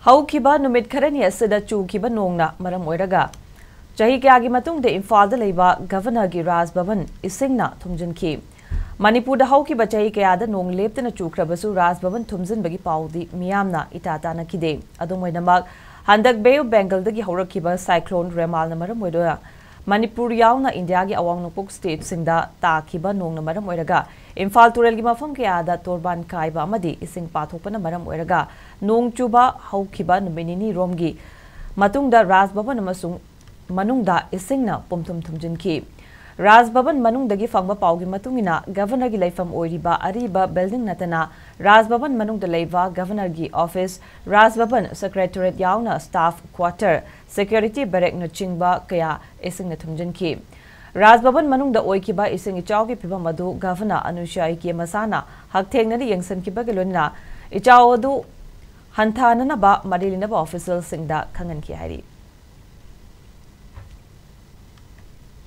Haukiba numit kharani asida chukiba nongna maram oiraga chahi kyagi matungde Imphal da leiba Governor gi Raj Bhawan eshingna thumjinkhare. Manipur da haukiba chahi kyada nong leptana chukrabasu Raj Bhawan thumjinbagi paudi miyamna itatana kide. Adumoinamak handak Bay of Bengal dagi haurakiba cyclone Remal na maram oidoya Manipur yauna India gi awang nopuk state singda takiba nong na maram oiraga Imphal turel gi mafam kyada torban kaiba amadi ising pathokpana maram oiraga nong chuba haukiba numinini romgi manung-da Raj Bhawan amasung manung-da eshingna pumthum thumjinkhare. Raj Bhawan manung-dagi fangba paugi matungina Governor gi leipham oiriba ariba building nattana Raj Bhawan manung-da leiba Governor gi office Raj Bhawan secretariat yauna staff quarter security barrack na chingba kaya eshingna thumjinkhare. Raj Bhawan manung-da oikiba ising ichaw gi phibam adu Governor Anushai ki masana hakthengnana yengsinkhare gi loina ichaw adu hakthengnana ba marilina ba official singda khangan ki hari.